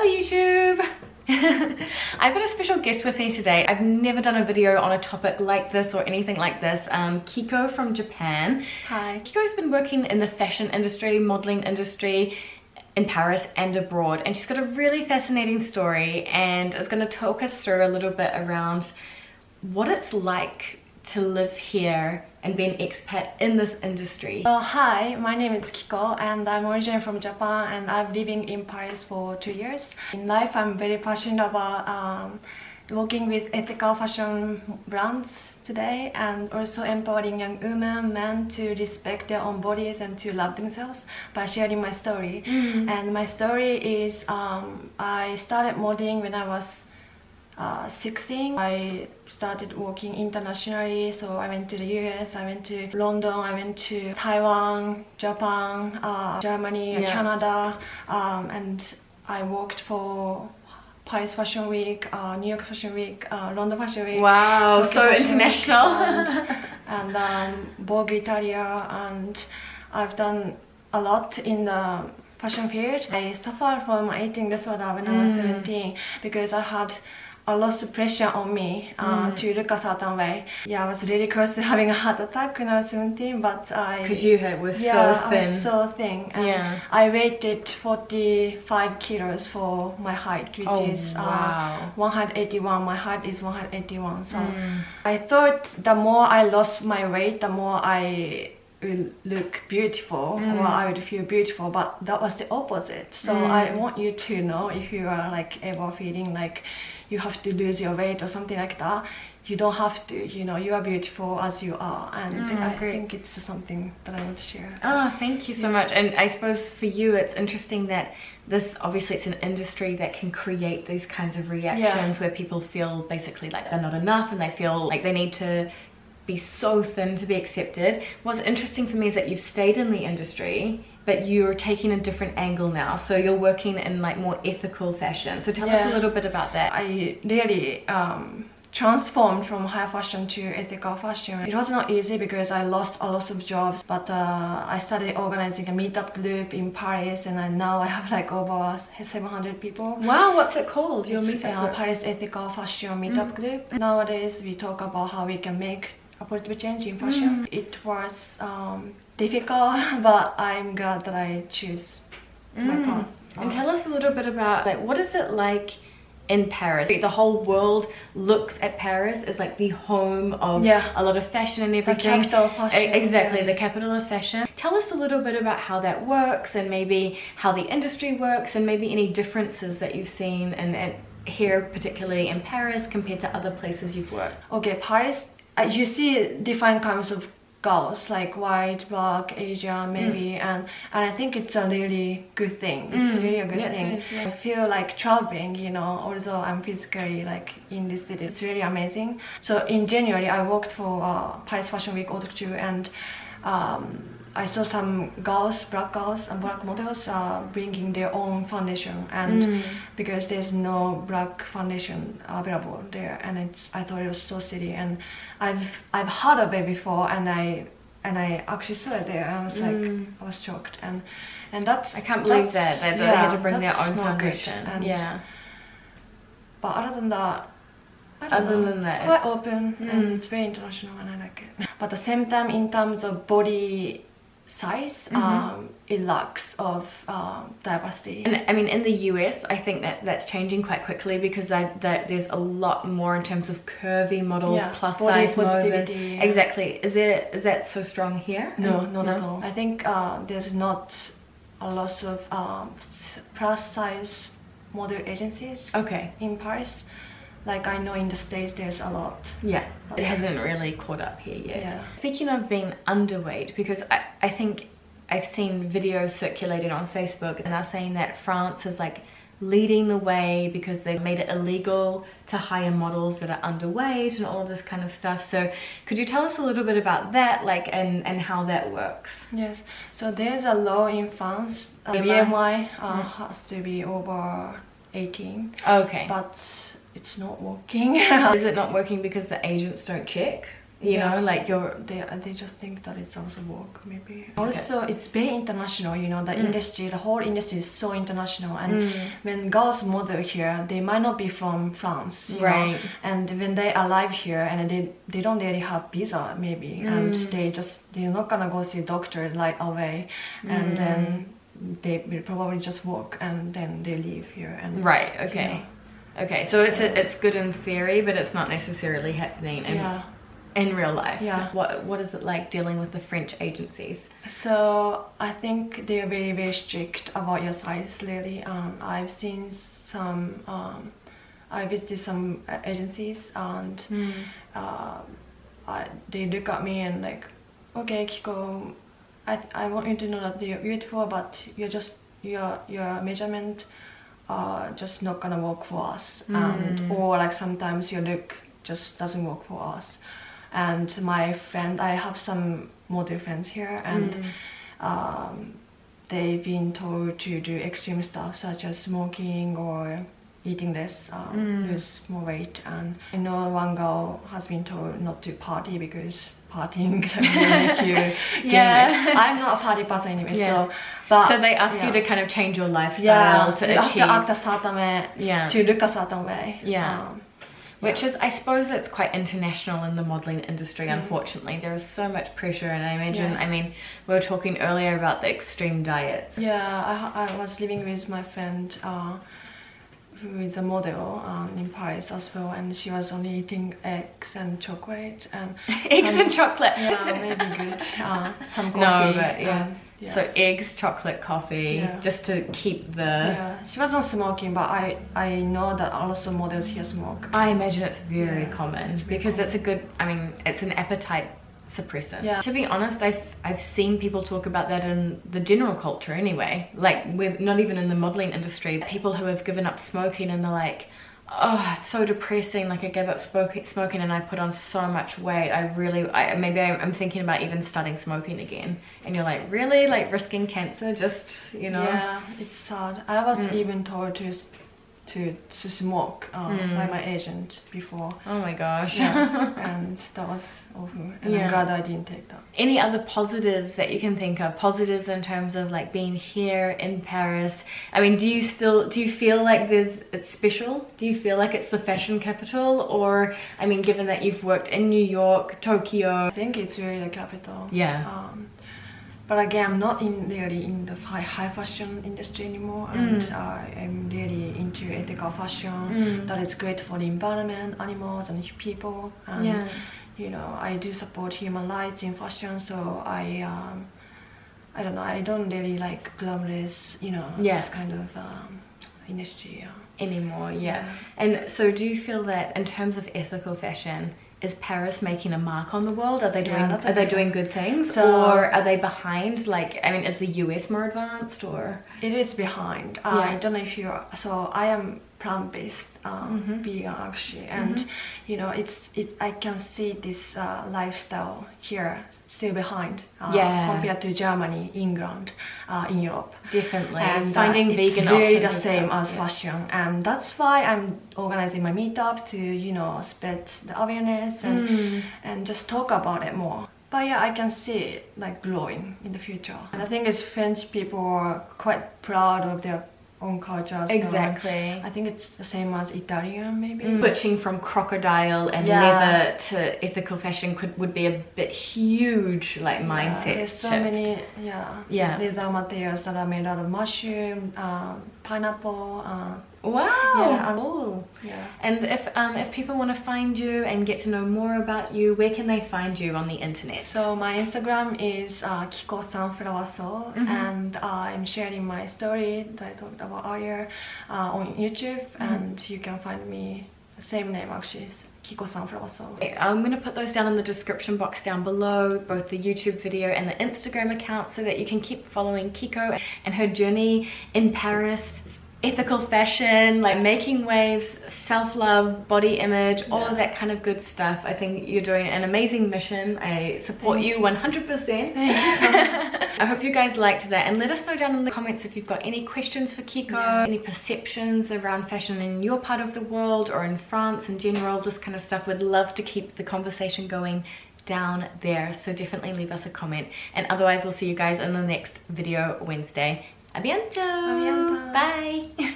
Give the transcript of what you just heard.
Hello YouTube! I've got a special guest with me today. I've never done a video on a topic like this or anything like this. Kiko from Japan. Hi. Kiko's been working in the fashion industry, modeling industry in Paris and abroad, and she's got a really fascinating story and is going to talk us through a little bit around what it's like to live here and be an expat in this industry. Hi, my name is Kiko and I'm originally from Japan and I'm living in Paris for 2 years. In life, I'm very passionate about working with ethical fashion brands today and also empowering young women, men to respect their own bodies and to love themselves by sharing my story. And my story is I started modeling when I was 16. I started working internationally, so I went to the US, I went to London, I went to Taiwan, Japan, Germany, Canada, and I worked for Paris Fashion Week, New York Fashion Week, London Fashion Week. Wow, Tokyo so Fashion international. Week, and Vogue Italia, and I've done a lot in the fashion field. I suffered from eating disorder when I was 17 because I had a lot of pressure on me to look a certain way. Yeah, I was really close to having a heart attack when I was 17, but because you were so thin. I was so thin. And I weighted 45 kilos for my height, which is 181. My height is 181. So I thought the more I lost my weight, the more I will look beautiful or I would feel beautiful, but that was the opposite. So I want you to know, if you are like ever feeling like you have to lose your weight or something like that, you don't have to, you know, you are beautiful as you are. And I think it's something that I want to share. Oh, thank you so much. And I suppose for you it's interesting that this, obviously it's an industry that can create these kinds of reactions where people feel basically like they're not enough and they feel like they need to be so thin to be accepted. What's interesting for me is that you've stayed in the industry, but you're taking a different angle now. So you're working in like more ethical fashion. So tell us a little bit about that. I really transformed from high fashion to ethical fashion. It was not easy because I lost a lot of jobs, but I started organizing a meetup group in Paris, and now I have like over 700 people. Wow, what's it called? Your meetup group? Paris Ethical Fashion Meetup Group. Nowadays we talk about how we can make a positive change in fashion. It was difficult, but I'm glad that I choose my path. And tell us a little bit about like what is it like in Paris? The whole world looks at Paris as like the home of a lot of fashion and everything. The capital of fashion. Exactly, the capital of fashion. Tell us a little bit about how that works and maybe how the industry works and maybe any differences that you've seen and here, particularly in Paris, compared to other places you've worked. Okay, Paris, you see different kinds of girls, like white, black, Asian maybe, and I think it's a really good thing. It's really a good thing. I feel like traveling, you know, although I'm physically like in this city, it's really amazing. So in January I worked for Paris Fashion Week Haute Couture, and I saw some girls, black models bringing their own foundation, and because there's no black foundation available there, and I thought it was so silly, and I've heard of it before, and I actually saw it there, and I was like, I was shocked, and that's, I can't believe that they had to bring their own foundation. And, but other than that, quite open, and it's very international, and I like it. But at the same time, in terms of body size, it lacks of diversity. And I mean, in the US, I think that's changing quite quickly because there's a lot more in terms of curvy models, plus size models. Exactly. Is that so strong here? No, not at all. I think there's not a lot of plus size model agencies in Paris. Like I know in the States there's a lot. Yeah, it hasn't really caught up here yet. Yeah. Speaking of being underweight, because I think I've seen videos circulating on Facebook and are saying that France is like leading the way because they've made it illegal to hire models that are underweight and all of this kind of stuff. So could you tell us a little bit about that, like, and how that works? Yes, so there's a law in France. BMI has to be over 18. Okay. But it's not working. Is it not working because the agents don't check? You know, like they just think that it's also work, maybe. Also, it's very international, you know, the industry, the whole industry is so international. And when girls model here, they might not be from France, you know, and when they arrive here and they don't really have visa, maybe, and they're not gonna go see a doctor right away, and then they will probably just work and then they leave here. And okay, so it's good in theory, but it's not necessarily happening in real life. What is it like dealing with the French agencies? So I think they are very, very strict about your size, really. I've seen some I visited some agencies, and they look at me and like, okay, Kiko, I want you to know that you're beautiful, but your measurement just not gonna work for us. And or like sometimes your look just doesn't work for us. And my friend, I have some model friends here, and they've been told to do extreme stuff such as smoking or eating less, lose more weight. And I know one girl has been told not to party because partying can make you gain weight. I'm not a party person anyway, so they ask you to kind of change your lifestyle to achieve. You have to act a certain way, to look a certain way. Which is, I suppose that's quite international in the modeling industry, unfortunately. There is so much pressure, and I imagine, I mean, we were talking earlier about the extreme diets. Yeah, I was living with my friend who is a model in Paris as well, and she was only eating eggs and chocolate. And eggs and chocolate? Yeah, maybe good. Some coffee. No, but so eggs, chocolate, coffee, just to keep the... she wasn't smoking, but I know that also models here smoke. I imagine it's very common because it's a good, I mean, it's an appetite suppressant. To be honest, I've seen people talk about that in the general culture anyway, like with not even in the modeling industry, people who have given up smoking and they're like, oh, it's so depressing, like I gave up smoking and I put on so much weight. Maybe I'm thinking about even starting smoking again. And you're like, really? Like risking cancer, just, you know? Yeah, it's sad. I was even told to smoke by my agent before. Oh my gosh. And that was awful, and I'm glad I didn't take that. Any other positives that you can think of? Positives in terms of like being here in Paris? I mean, do you feel like it's special? Do you feel like it's the fashion capital? Or, I mean, given that you've worked in New York, Tokyo. I think it's really the capital. But again, I'm not really in the high fashion industry anymore, and I'm really into ethical fashion that is great for the environment, animals, and people. And you know, I do support human rights in fashion, so I don't know, I don't really like glamorous, you know, this kind of industry anymore. And so, do you feel that in terms of ethical fashion, is Paris making a mark on the world? Are they doing good things, or are they behind? Like, I mean, is the US more advanced, or? It is behind. I don't know if you're. So I am plant-based vegan actually, and you know, I can see this lifestyle here still behind compared to Germany, England, in Europe. Definitely. And finding vegan options really the same as fashion, and that's why I'm organizing my meetup to, you know, spread the awareness and just talk about it more. But yeah, I can see it like growing in the future. And I think as French people are quite proud of their own culture as well. Exactly. I think it's the same as Italian, maybe. Switching from crocodile and leather to ethical fashion would be a bit huge, like mindset. There's so many leather materials that are made out of mushroom, pineapple. Wow. And if people want to find you and get to know more about you, where can they find you on the internet? So my Instagram is Kiko Sunflower Soul, and I'm sharing my story that I talked about earlier on YouTube, and you can find me the same name actually. Kiko Sunflower Soul. I'm going to put those down in the description box down below, both the YouTube video and the Instagram account, so that you can keep following Kiko and her journey in Paris, ethical fashion, like making waves, self-love, body image, all of that kind of good stuff. I think you're doing an amazing mission. I support you 100%. Thank you so much. I hope you guys liked that, and let us know down in the comments if you've got any questions for Kiko, any perceptions around fashion in your part of the world or in France in general, this kind of stuff. We'd love to keep the conversation going down there, so definitely leave us a comment. And otherwise, we'll see you guys in the next video Wednesday. A bientôt! A bientôt. Bye!